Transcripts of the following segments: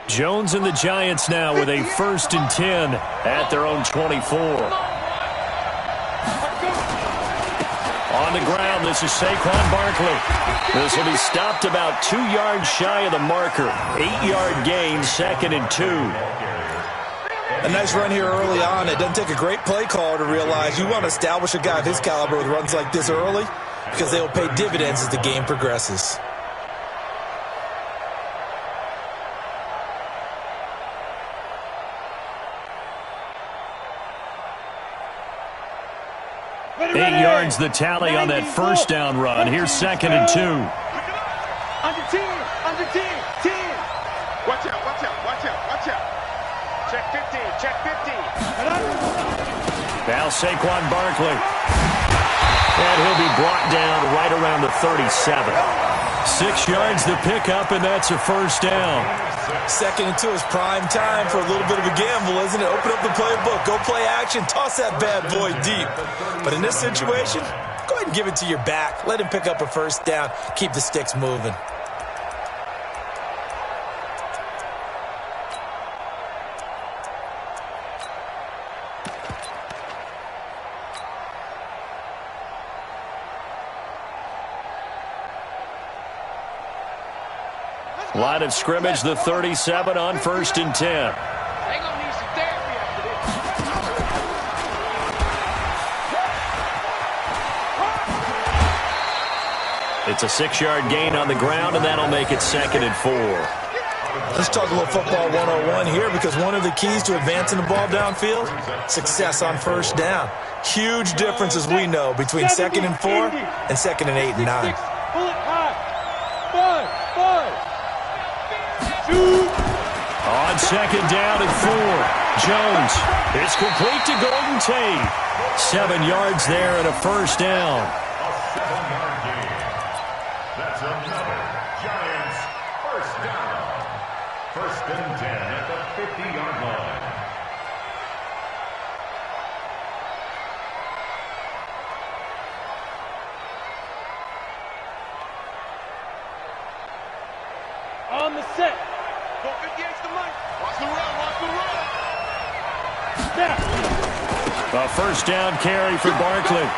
Jones and the Giants now with a 1st and 10 at their own 24. On the ground, this is Saquon Barkley. This will be stopped about 2 yards shy of the marker. 8-yard gain, 2nd and 2. A nice run here early on. It doesn't take a great play caller to realize you want to establish a guy of his caliber with runs like this early because they will pay dividends as the game progresses. Eight yards the tally on that 1st down run. Here's 2nd and 2. Under 10, under 10, 10. Watch out, watch out, watch out, watch out. Check 15, check 15. Now Saquon Barkley. And he'll be brought down right around the 37. 6 yards the pickup, and that's a 1st down. 2nd and 2 is prime time for a little bit of a gamble, isn't it? Open up the playbook, go play action, toss that bad boy deep. But in this situation, go ahead and give it to your back. Let him pick up a 1st down. Keep the sticks moving. Line of scrimmage, the 37 on 1st and 10. They gonna need some therapy after this. It's a 6-yard gain on the ground, and that'll make it 2nd and 4. Let's talk a little football 101 here, because one of the keys to advancing the ball downfield, success on 1st down. Huge difference, as we know, between 2nd and 4 and 2nd and 8 and 9. Pull it high. 5. On 2nd down and 4, Jones. It's complete to Golden Tate. 7 yards there and a 1st down. A 7-yard gain. That's another Giants 1st down. 1st and 10 at the 50-yard line. On the set. Don't engage the mic. Watch the run, watch the run. Snap. A 1st down carry for Barkley.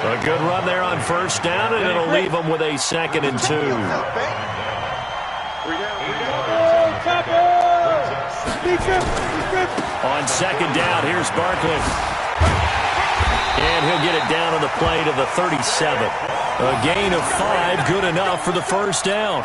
A good run there on 1st down, and it'll leave them with a 2nd and 2. On 2nd down, here's Barkley. And he'll get it down on the play to the 37. A gain of 5, good enough for the 1st down.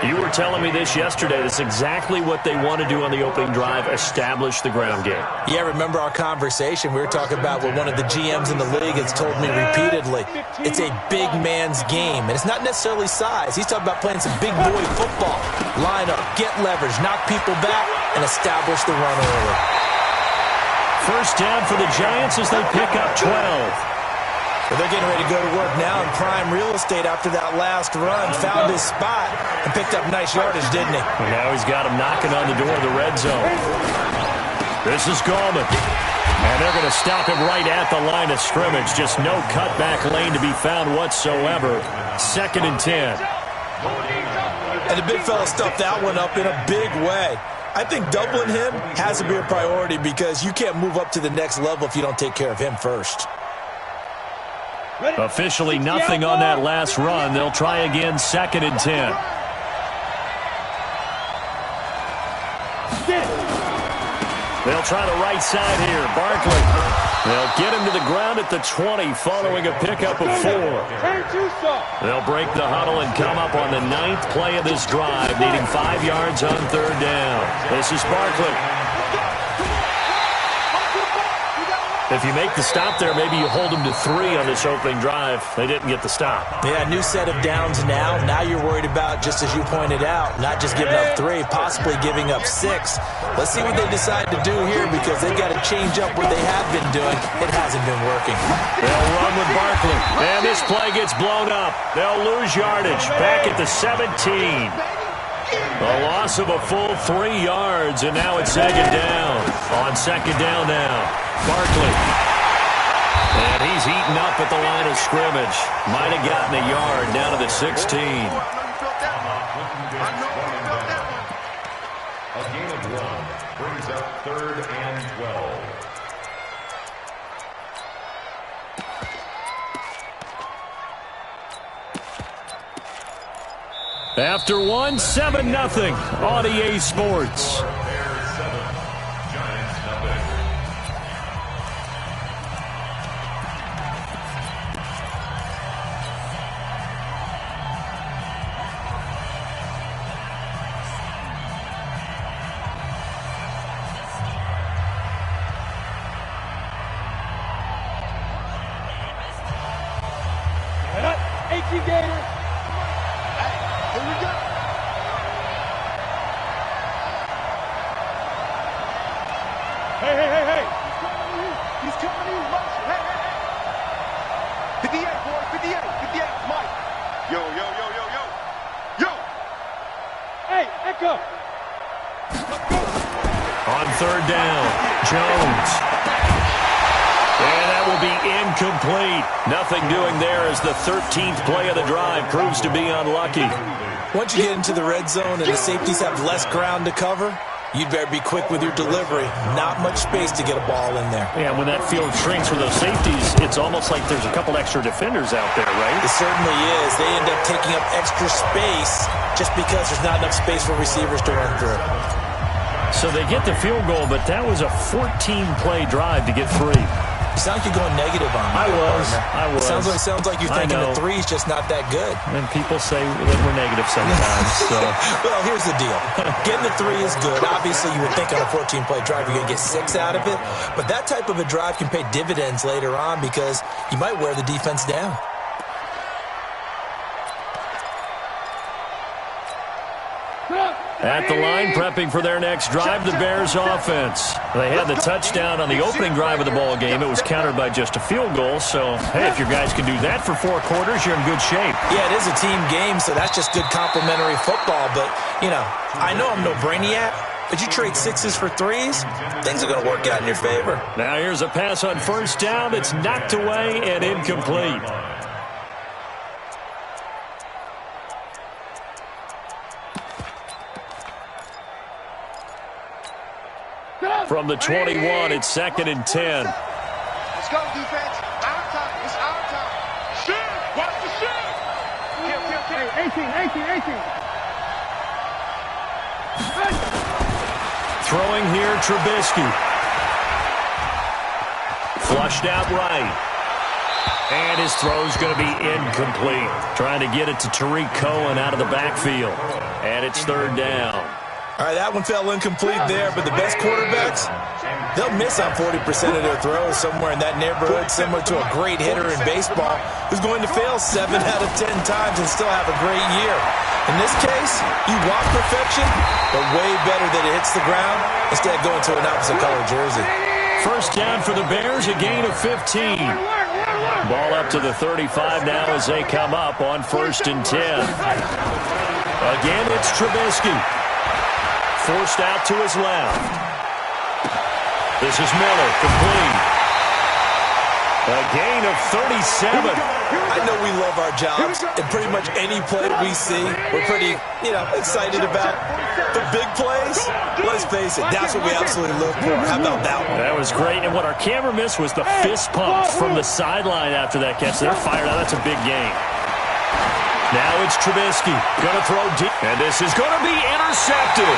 You were telling me this yesterday. That's exactly what they want to do on the opening drive, establish the ground game. Yeah, remember our conversation? We were talking about what one of the GMs in the league has told me repeatedly. It's a big man's game, and it's not necessarily size. He's talking about playing some big boy football. Line up, get leverage, knock people back, and establish the run early. 1st down for the Giants as they pick up 12. Well, they're getting ready to go to work now in prime real estate after that last run. Found his spot and picked up nice yardage, didn't he? And now he's got him knocking on the door of the red zone. This is Gallman. And they're going to stop him right at the line of scrimmage. Just no cutback lane to be found whatsoever. 2nd and 10. And the big fella stuffed that one up in a big way. I think doubling him has to be a priority because you can't move up to the next level if you don't take care of him first. Officially nothing on that last run. They'll try again, 2nd and 10. They'll try the right side here. Barkley. They'll get him to the ground at the 20 following a pickup of 4. They'll break the huddle and come up on the 9th play of this drive, needing 5 yards on 3rd down. This is Barkley. If you make the stop there, maybe you hold them to 3 on this opening drive. They didn't get the stop. Yeah, new set of downs now. Now you're worried about, just as you pointed out, not just giving up 3, possibly giving up 6. Let's see what they decide to do here because they've got to change up what they have been doing. It hasn't been working. They'll run with Barkley. And this play gets blown up. They'll lose yardage. Back at the 17. A loss of a full 3 yards, and now it's 2nd down. On 2nd down now, Barkley. And he's eaten up at the line of scrimmage. Might have gotten a yard down to the 16. I know you felt that one. A gain of 1 brings up 3rd and 12. After 1, 7-0 on EA Sports. Bears 7, Giants nothing. HU Gator. Here we go. Hey, hey, hey, hey. He's coming to you. Motion. Hey, hey, hey. 58, boys. 58. 58. Mike. Yo, yo, yo, yo, yo. Yo. Hey, Echo. Let's go. On 3rd down, Jones. And that will be incomplete. Nothing doing there as the 13th play of the drive proves to be unlucky. Once you get into the red zone and the safeties have less ground to cover, you'd better be quick with your delivery. Not much space to get a ball in there. Yeah, when that field shrinks with those safeties, it's almost like there's a couple extra defenders out there, right? It certainly is. They end up taking up extra space just because there's not enough space for receivers to run through. So they get the field goal, but that was a 14-play drive to get 3. You sound like you're going negative on me. I was. Sounds like you're thinking the 3's just not that good. And people say that we're negative sometimes. So. Well, here's the deal. Getting the 3 is good. Obviously, you would think on a 14-play drive you're going to get 6 out of it. But that type of a drive can pay dividends later on because you might wear the defense down. At the line, prepping for their next drive, the Bears offense. They had the touchdown on the opening drive of the ball game. It was countered by just a field goal. So, hey, if your guys can do that for 4 quarters, you're in good shape. Yeah, it is a team game, so that's just good complementary football. But, you know, I know I'm no brainiac, but you trade 6s for 3s, things are going to work out in your favor. Now here's a pass on 1st down. It's knocked away and incomplete. From the 21, it's 2nd and 10. Let's go, defense. Our time. It's our time. Shoot. Watch the shoot. Kill. 18. Throwing here, Trubisky. Flushed out right. And his throw's going to be incomplete. Trying to get it to Tariq Cohen out of the backfield. And it's 3rd down. All right, that one fell incomplete there, but the best quarterbacks, they'll miss on 40% of their throws somewhere in that neighborhood, similar to a great hitter in baseball who's going to fail 7 out of 10 times and still have a great year. In this case, you want perfection, but way better that it hits the ground instead of going to an opposite-color jersey. 1st down for the Bears, a gain of 15. Ball up to the 35 now as they come up on 1st and 10. Again, it's Trubisky. Forced out to his left. This is Miller, complete. A gain of 37. I know we love our jobs, and pretty much any play we see, we're pretty, excited about. The big plays, let's face it, that's what we absolutely live for. How about that one? That was great, and what our camera missed was the fist pump from the sideline after that catch. They're fired out. That's a big game. Now it's Trubisky. Going to throw deep, and this is going to be intercepted.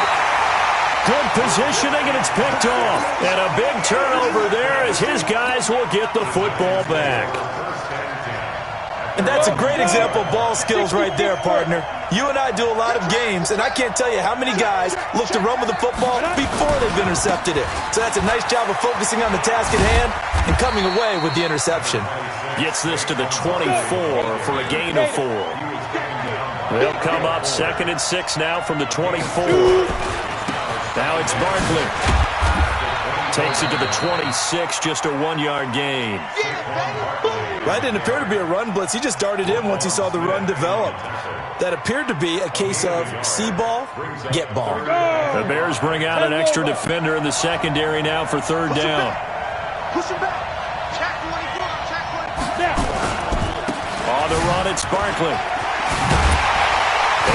Good positioning, and it's picked off. And a big turnover there as his guys will get the football back. And that's a great example of ball skills right there, partner. You and I do a lot of games, and I can't tell you how many guys look to run with the football before they've intercepted it. So that's a nice job of focusing on the task at hand and coming away with the interception. Gets this to the 24 for a gain of 4. They'll come up 2nd and 6 now from the 24. Now it's Barkley. Takes it to the 26, just a 1-yard gain. That didn't appear to be a run blitz. He just darted in once he saw the run develop. That appeared to be a case of see ball, get ball. The Bears bring out an extra defender in the secondary now for 3rd down. Push him back. Check 24. On the run, it's Barkley.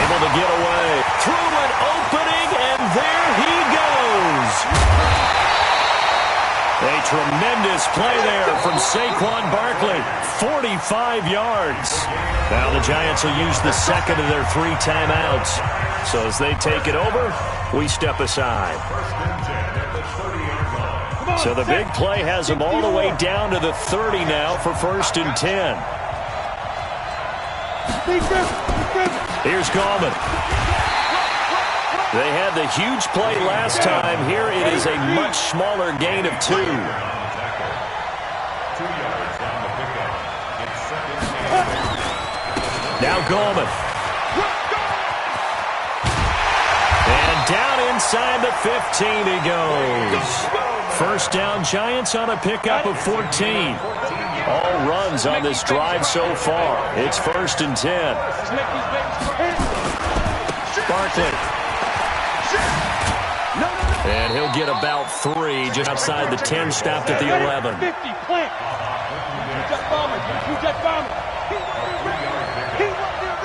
Able to get away. Through an opening, and there he goes. A tremendous play there from Saquon Barkley. 45 yards. Now the Giants will use the second of their 3 timeouts. So as they take it over, we step aside. So the big play has them all the way down to the 30 now for 1st and 10. Here's Gallman. They had the huge play last time. Here it is a much smaller gain of 2. 2 yards on the pickup. It's 2nd and 10. Now Gallman. And down inside the 15 he goes. 1st down Giants on a pickup of 14. All runs on this drive so far. It's 1st and 10. Barkley. And he'll get about 3 just outside the 10, stopped at the 11. 50, plant.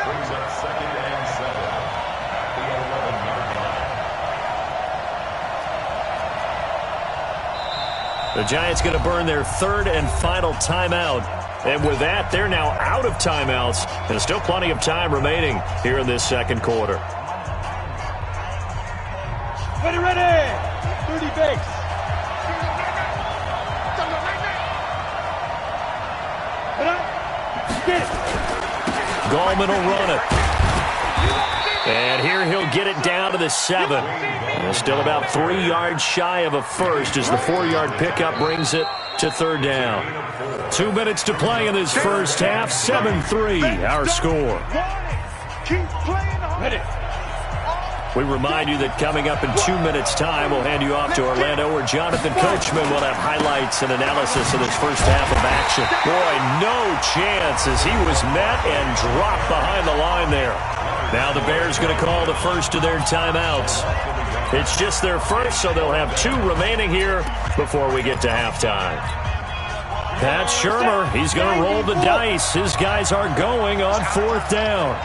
Brings up 2nd and 7 at the 11-yard line. The Giants going to burn their 3rd and final timeout. And with that, they're now out of timeouts. And there's still plenty of time remaining here in this 2nd quarter. Ready. 30 base. Gallman will run it. And here he'll get it down to the 7. And still about 3 yards shy of a first as the 4-yard pickup brings it to 3rd down. 2 minutes to play in this first half. 7-3 our score. Keep playing hard. Ready. We remind you that coming up in 2 minutes' time, we'll hand you off to Orlando, where Jonathan Coachman will have highlights and analysis of this first half of action. Boy, no chance as he was met and dropped behind the line there. Now the Bears going to call the first of their timeouts. It's just their first, so they'll have 2 remaining here before we get to halftime. Pat Shurmur, he's going to roll the dice. His guys are going on 4th down.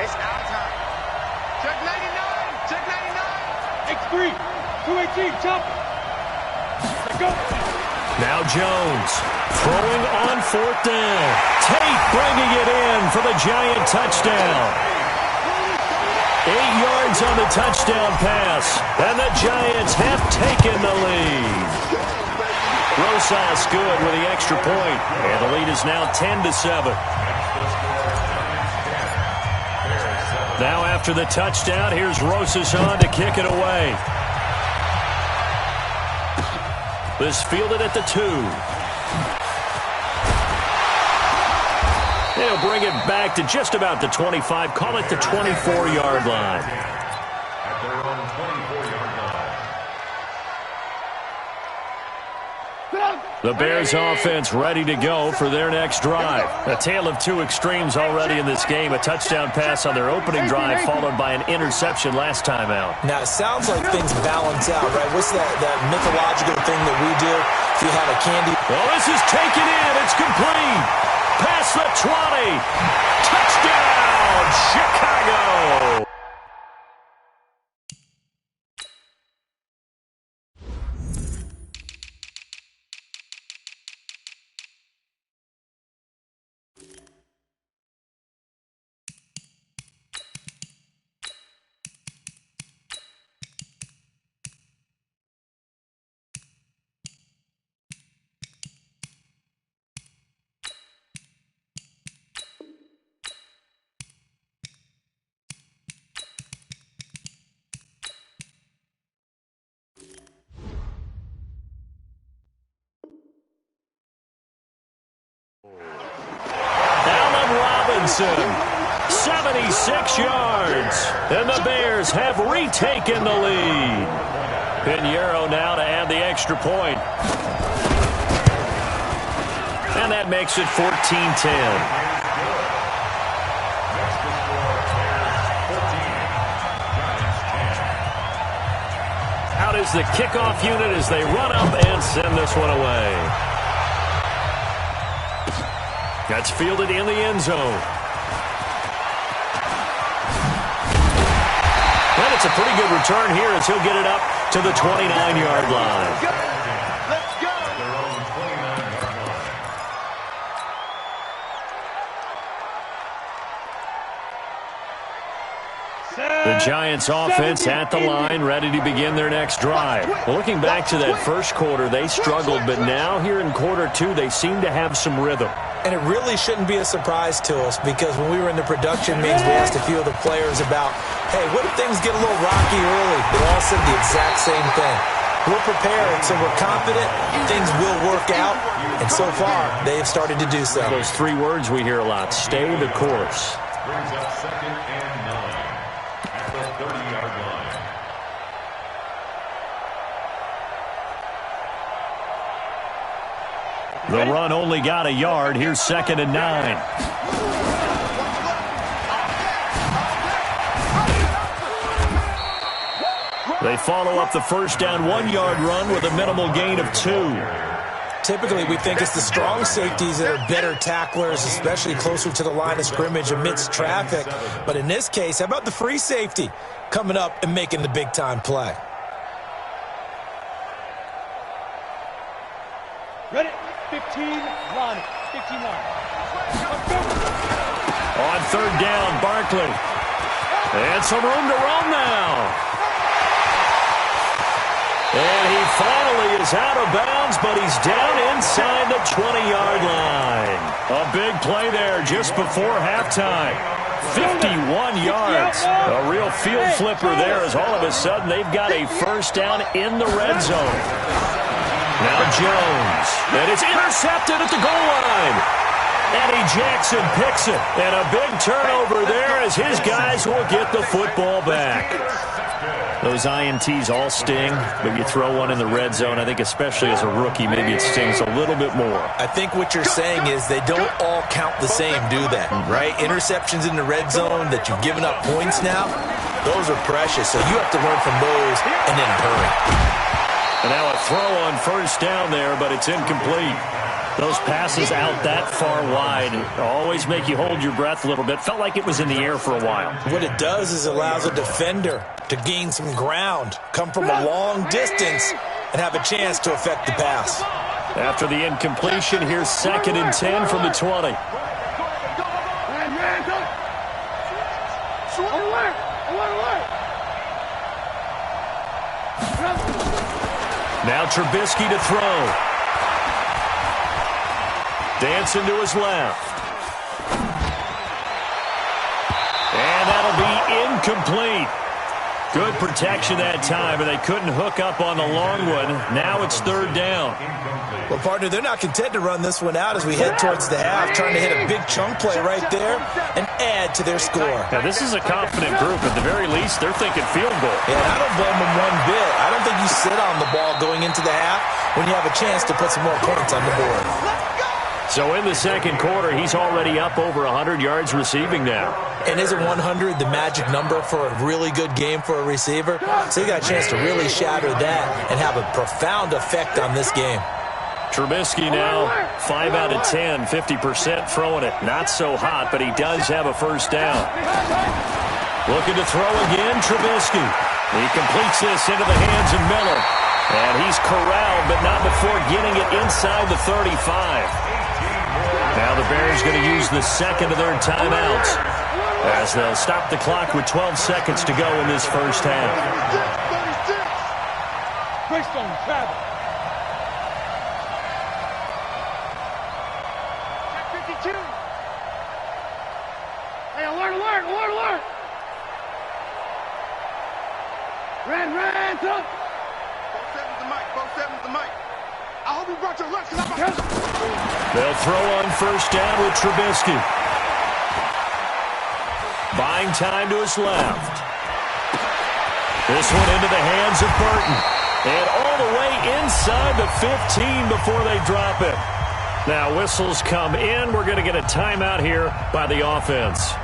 X3, 218, chop. Go. Now Jones throwing on 4th down. Tate bringing it in for the Giant touchdown. 8 yards on the touchdown pass, and the Giants have taken the lead. Rosas good with the extra point, and the lead is now 10-7. Now after the touchdown, here's Rosas on to kick it away. This fielded at the 2. They'll bring it back to just about the 25, call it the 24-yard line. At their own 24-yard line. The Bears offense ready to go for their next drive. A tale of 2 extremes already in this game. A touchdown pass on their opening drive followed by an interception last time out. Now, it sounds like things balance out, right? What's that mythological thing that we do? If you have a candy... Well, this is taken in. It's complete. Past the 20. Touchdown, Chicago. Robinson, 76 yards, and the Bears have retaken the lead. Pinheiro now to add the extra point. And that makes it 14-10. Out is the kickoff unit as they run up and send this one away. That's fielded in the end zone. And it's a pretty good return here as he'll get it up to the 29-yard line. Let's go. Their own 29-yard line. The Giants offense at the line, ready to begin their next drive. Well, looking back to that first quarter, they struggled, but now here in quarter two, they seem to have some rhythm. And it really shouldn't be a surprise to us because when we were in the production meetings, we asked a few of the players about, hey, what if things get a little rocky early? They all said the exact same thing. We're prepared, so we're confident things will work out, and so far, they have started to do so. Those three words we hear a lot, stay the course. Brings up 2nd and 9 at the 30-yard line. The run only got a yard. Here's 2nd and 9. They follow up the first down 1-yard run with a minimal gain of 2. Typically, we think it's the strong safeties that are better tacklers, especially closer to the line of scrimmage amidst traffic. But in this case, how about the free safety coming up and making the big-time play? Ready? 15, run. 15, run. On third down, Barkley. And some room to roam now. And he finally is out of bounds, but he's down inside the 20-yard line. A big play there just before halftime. 51 yards. A real field flipper there as all of a sudden they've got a first down in the red zone. Now Jones. And it's intercepted at the goal line. Eddie Jackson picks it. And a big turnover there as his guys will get the football back. Those INTs all sting, but you throw one in the red zone, I think especially as a rookie, maybe it stings a little bit more. I think what you're saying is they don't all count the same, do they? Right? Interceptions in the red zone that you've given up points now, those are precious, so you have to learn from those and then hurry. And now a throw on first down there, but it's incomplete. Those passes out that far wide always make you hold your breath a little bit. Felt like it was in the air for a while. What it does is it allows a defender to gain some ground, come from a long distance, and have a chance to affect the pass. After the incompletion, here's 2nd and 10 from the 20. Now Trubisky to throw. Dancing to his left. And that'll be incomplete. Good protection that time, and they couldn't hook up on the long one. Now it's third down. Well, partner, they're not content to run this one out as we head towards the half, trying to hit a big chunk play right there and add to their score. Now, this is a confident group. At the very least, they're thinking field goal. Yeah, and I don't blame them one bit. I don't think you sit on the ball going into the half when you have a chance to put some more points on the board. So in the second quarter, he's already up over 100 yards receiving now. And isn't 100 the magic number for a really good game for a receiver? So you got a chance to really shatter that and have a profound effect on this game. Trubisky now 5 out of 10, 50% throwing it. Not so hot, but he does have a first down. Looking to throw again, Trubisky. He completes this into the hands of Miller. And he's corralled, but not before getting it inside the 35. Now the Bears going to use the second of their timeouts as they'll stop the clock with 12 seconds to go in this first half. Greystone, travel. 52. Hey, alert. Red, up. 4-7's the mic, 4-7's the mic. I hope you brought your lunch, because I'm They'll throw on first down with Trubisky. Buying time to his left. This one into the hands of Burton. And all the way inside the 15 before they drop it. Now whistles come in. We're going to get a timeout here by the offense.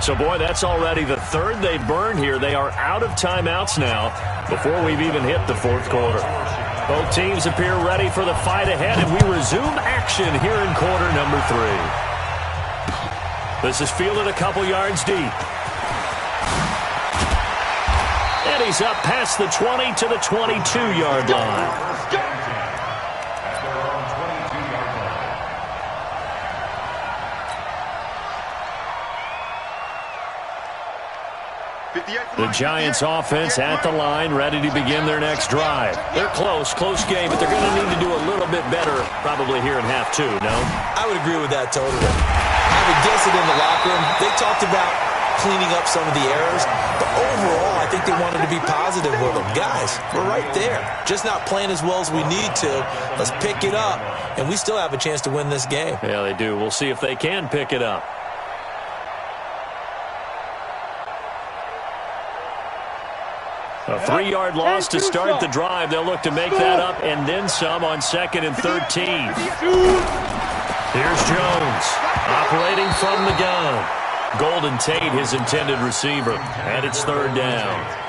So, boy, that's already the third they've burned here. They are out of timeouts now before we've even hit the fourth quarter. Both teams appear ready for the fight ahead, and we resume action here in quarter number 3. This is fielded a couple yards deep. And he's up past the 20 to the 22-yard line. At their own 22-yard line. The Giants offense at the line, ready to begin their next drive. They're close game, but they're going to need to do a little bit better probably here in half two, no? I would agree with that totally. I would guess it in the locker room. They talked about cleaning up some of the errors, but overall, I think they wanted to be positive with them. Guys, we're right there. Just not playing as well as we need to. Let's pick it up, and we still have a chance to win this game. Yeah, they do. We'll see if they can pick it up. A 3-yard loss to start the drive. They'll look to make that up and then some on 2nd and 13. Here's Jones operating from the gun. Golden Tate, his intended receiver, and it's 3rd down.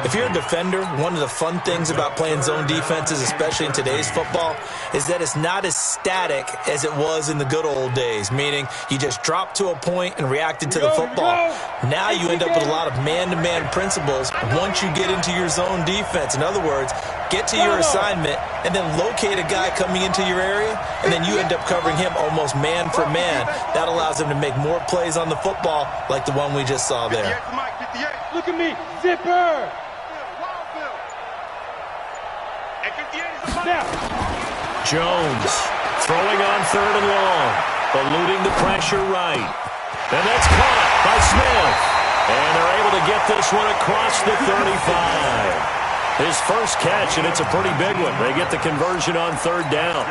If you're a defender, one of the fun things about playing zone defenses, especially in today's football, is that it's not as static as it was in the good old days, meaning you just dropped to a point and reacted to the football. Now you end up with a lot of man-to-man principles once you get into your zone defense. In other words, get to your assignment and then locate a guy coming into your area, and then you end up covering him almost man for man. That allows him to make more plays on the football like the one we just saw there. Look at me, zipper. Now. Jones throwing on 3rd and long, eluding the pressure right. And that's caught by Smith. And they're able to get this one across the 35. His first catch, and it's a pretty big one. They get the conversion on 3rd down.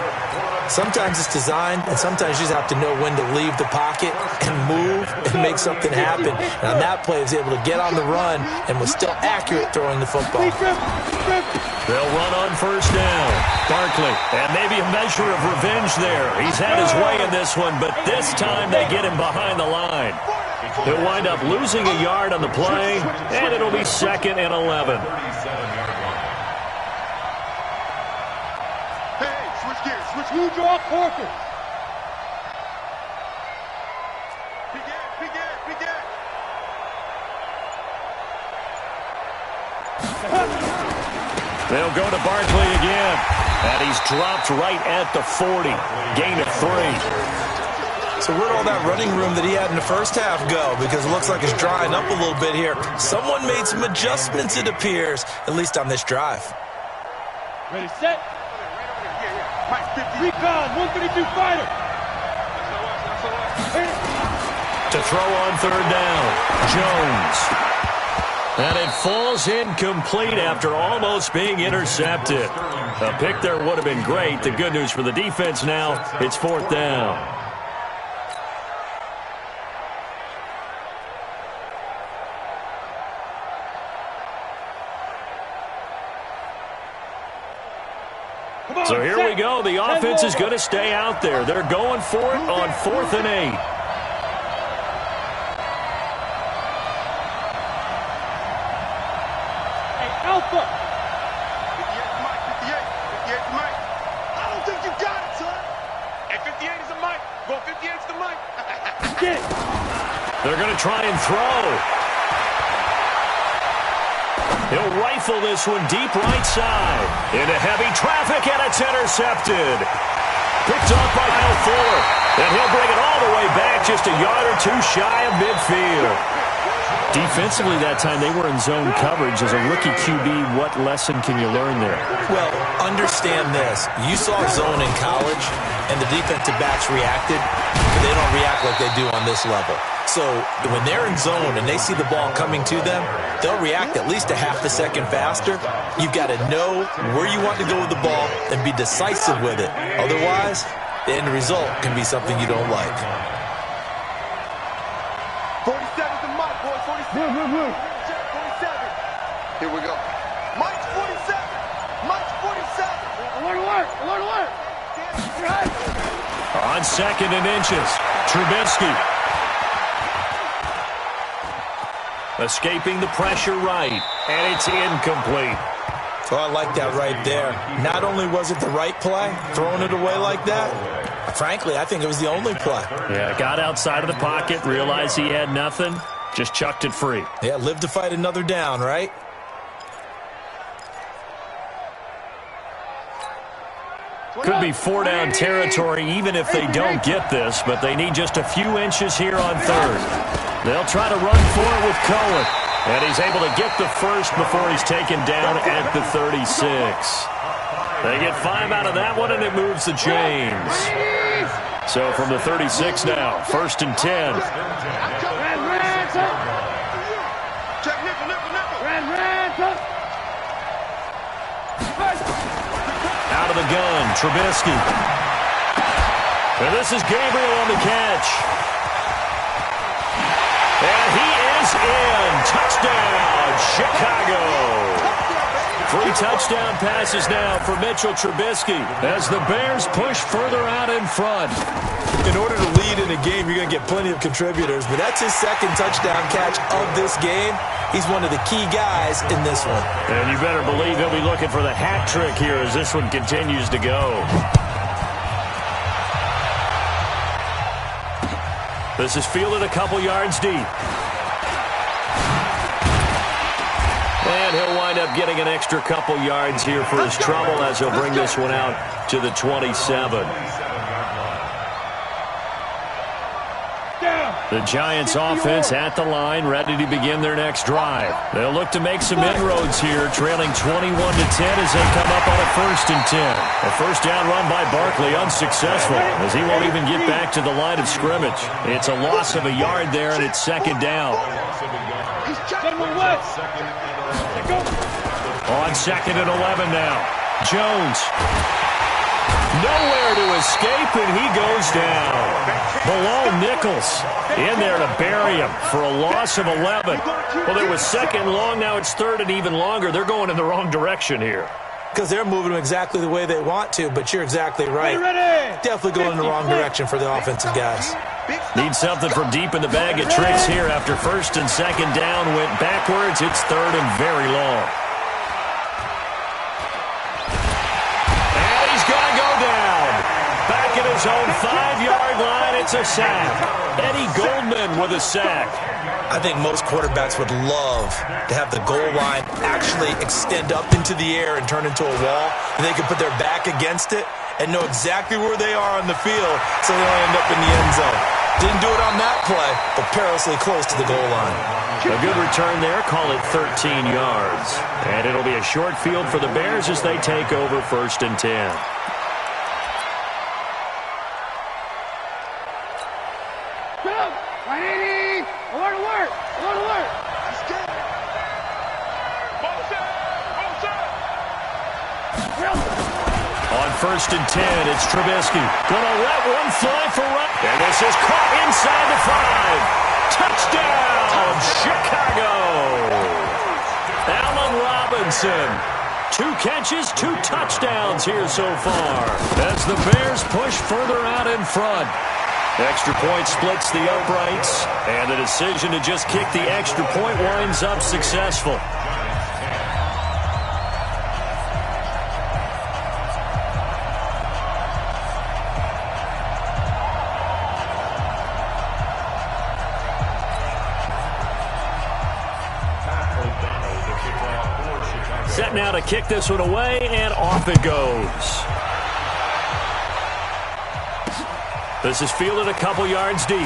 Sometimes it's designed, and sometimes you just have to know when to leave the pocket and move and make something happen. And on that play, he was able to get on the run and was still accurate throwing the football. They'll run on 1st down. Barkley, and maybe a measure of revenge there. He's had his way in this one, but this time they get him behind the line. He'll wind up losing a yard on the play, and it'll be 2nd and 11. You draw quarter. They'll go to Barkley again. And he's dropped right at the 40. Gain of 3. So where'd all that running room that he had in the first half go? Because it looks like it's drying up a little bit here. Someone made some adjustments, it appears, at least on this drive. Ready, set. Recon, 132 fighter. To throw on 3rd down, Jones. And it falls incomplete after almost being intercepted. A pick there would have been great. The good news for the defense now, it's 4th down. So here we go. The offense is going to stay out there. They're going for it on 4th and 8. Hey, Alpha. 58 to Mike. I don't think you got it, son. Hey, 58 is a Mike. Go 58 is the Mike. Get it. They're going to try and throw. He'll rifle this one deep right side. Into heavy traffic, and it's intercepted. Picked up by Kyle Fuller. And he'll bring it all the way back just a yard or two shy of midfield. Defensively that time, they were in zone coverage. As a rookie QB, what lesson can you learn there? Well, understand this. You saw zone in college, and the defensive backs reacted, but they don't react like they do on this level. So when they're in zone and they see the ball coming to them, they'll react at least a half a second faster. You've got to know where you want to go with the ball and be decisive with it. Otherwise, the end result can be something you don't like. 47 to Mike, boys. 47. 47. Here we go. Mike's 47. Mike's 47. Alert. On 2nd and inches, Trubisky. Escaping the pressure right, and it's incomplete. So I like that right there. Not only was it the right play, throwing it away like that, frankly, I think it was the only play. Yeah, got outside of the pocket, realized he had nothing, just chucked it free. Yeah, live to fight another down, right? Could be four-down territory even if they don't get this, but they need just a few inches here on third. They'll try to run for it with Cohen, and he's able to get the first before he's taken down at the 36. They get 5 out of that one, and it moves the chains. So from the 36 now, 1st and 10. Out of the gun, Trubisky. And this is Gabriel on the catch. And he is in. Touchdown, Chicago. 3 touchdown passes now for Mitchell Trubisky as the Bears push further out in front. In order to lead in a game, you're going to get plenty of contributors, but that's his 2nd touchdown catch of this game. He's one of the key guys in this one. And you better believe he'll be looking for the hat trick here as this one continues to go. This is fielded a couple yards deep. And he'll wind up getting an extra couple yards here for his trouble as he'll bring this one out to the 27. The Giants offense at the line, ready to begin their next drive. They'll look to make some inroads here, trailing 21-10 as they come up on a 1st and 10. A first down run by Barkley, unsuccessful, as he won't even get back to the line of scrimmage. It's a loss of a yard there, and it's 2nd down. On 2nd and 11 now. Jones. Nowhere to escape, and he goes down. Below Nichols in there to bury him for a loss of 11. Well, there was 2nd and long. Now it's 3rd and even longer. They're going in the wrong direction here. Because they're moving them exactly the way they want to, but you're exactly right. Definitely going in the wrong direction for the offensive guys. Need something from deep in the bag of tricks here after 1st and 2nd down went backwards. It's 3rd and very long. Back at his own 5-yard line, it's a sack. Eddie Goldman with a sack. I think most quarterbacks would love to have the goal line actually extend up into the air and turn into a wall, and they can put their back against it and know exactly where they are on the field so they don't end up in the end zone. Didn't do it on that play, but perilously close to the goal line. A good return there, call it 13 yards. And it'll be a short field for the Bears as they take over 1st and 10. On 1st and 10, it's Trubisky. Gonna let one fly for right. And this is caught inside the 5. Touchdown, Chicago! Allen Robinson. 2 catches, 2 touchdowns here so far as the Bears push further out in front. Extra point splits the uprights, and the decision to just kick the extra point winds up successful. Set now to kick this one away, and off it goes. This is fielded a couple yards deep.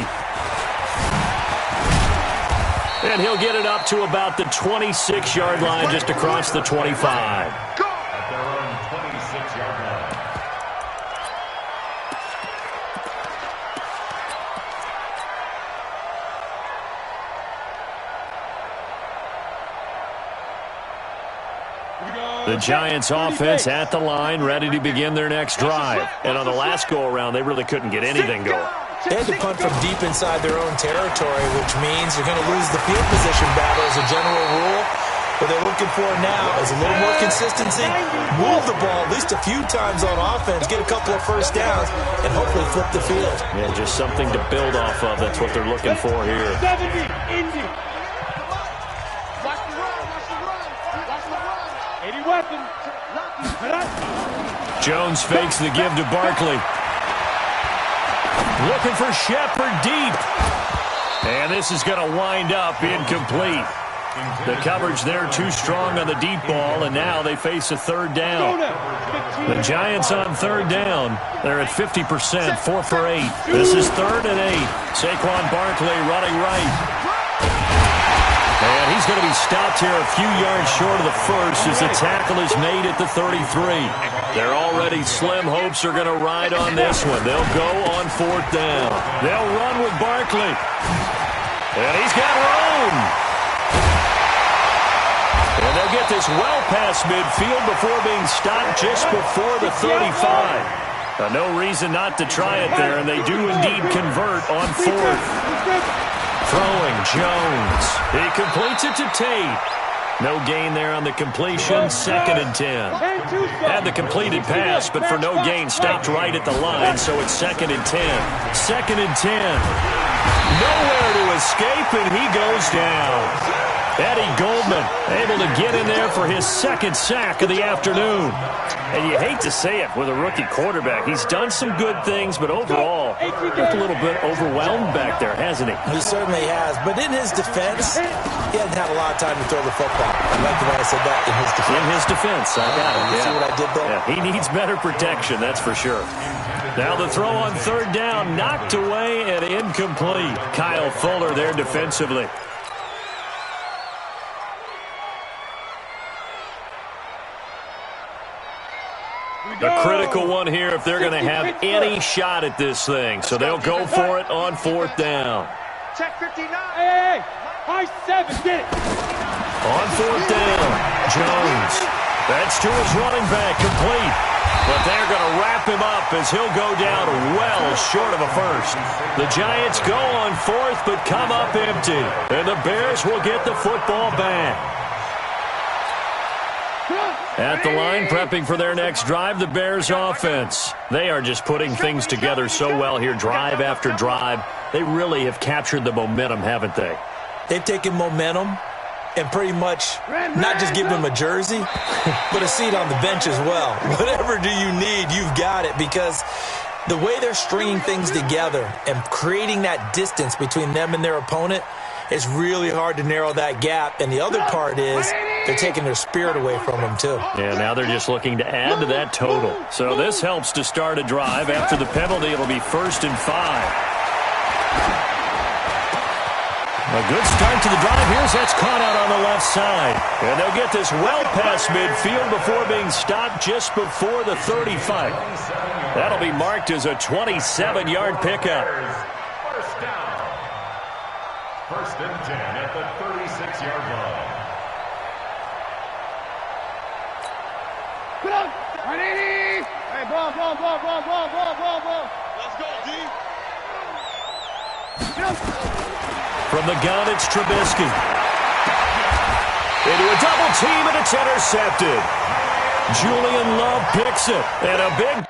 And he'll get it up to about the 26-yard line, just across the 25. At their own 26-yard line. The Giants offense at the line, ready to begin their next drive. And on the last go-around, they really couldn't get anything going. They had to punt from deep inside their own territory, which means you're going to lose the field position battle as a general rule. What they're looking for now is a little more consistency, move the ball at least a few times on offense, get a couple of first downs, and hopefully flip the field. Yeah, just something to build off of. That's what they're looking for here. 70, Indy. 80 weapons. Jones fakes the give to Barkley. Looking for Shepard deep. And this is going to wind up incomplete. The coverage there too strong on the deep ball, and now they face a third down. The Giants on third down. They're at 50%, 4 for 8. This is 3rd and 8. Saquon Barkley running right. And he's going to be stopped here a few yards short of the first as the tackle is made at the 33. Their already slim hopes are going to ride on this one. They'll go on 4th down. They'll run with Barkley. And he's got room. And they'll get this well past midfield before being stopped just before the 35. No reason not to try it there, and they do indeed convert on 4th. Throwing Jones. He completes it to Tate. No gain there on the completion. 2nd and 10. Had the completed pass, but for no gain, stopped right at the line, so it's 2nd and 10. 2nd and 10. Nowhere to escape, and he goes down. Eddie Goldman able to get in there for his 2nd sack of the afternoon. And you hate to say it with a rookie quarterback. He's done some good things, but overall, looked a little bit overwhelmed back there, hasn't he? He certainly has. But in his defense, he hasn't had a lot of time to throw the football. I like the way I said that, in his defense. In his defense, I got it. You see what I did there? Yeah, he needs better protection, that's for sure. Now the throw on 3rd down, knocked away and incomplete. Kyle Fuller there defensively. A critical one here if they're going to have any shot at this thing. So they'll go for it on 4th down. Check 59. Hey, high 7, get it. On 4th down, Jones. That's to his running back, complete. But they're going to wrap him up as he'll go down well short of a first. The Giants go on 4th but come up empty. And the Bears will get the football back. At the line, prepping for their next drive, the Bears offense. They are just putting things together so well here, drive after drive. They really have captured the momentum, haven't they? They've taken momentum and pretty much not just give them a jersey, but a seat on the bench as well. Whatever do you need, you've got it, because the way they're stringing things together and creating that distance between them and their opponent, it's really hard to narrow that gap. And the other part is they're taking their spirit away from them, too. Yeah, now they're just looking to add to that total. So this helps to start a drive. After the penalty, it'll be 1st and 5. A good start to the drive. Here's that's caught out on the left side. And they'll get this well past midfield before being stopped just before the 35. That'll be marked as a 27-yard pickup. First down. 1st and 10 at the 36-yard line. Put up. 180. Hey, ball. Let's go, D. Get up. From the gun, it's Trubisky. Into a double team, and it's intercepted. Julian Love picks it. And a big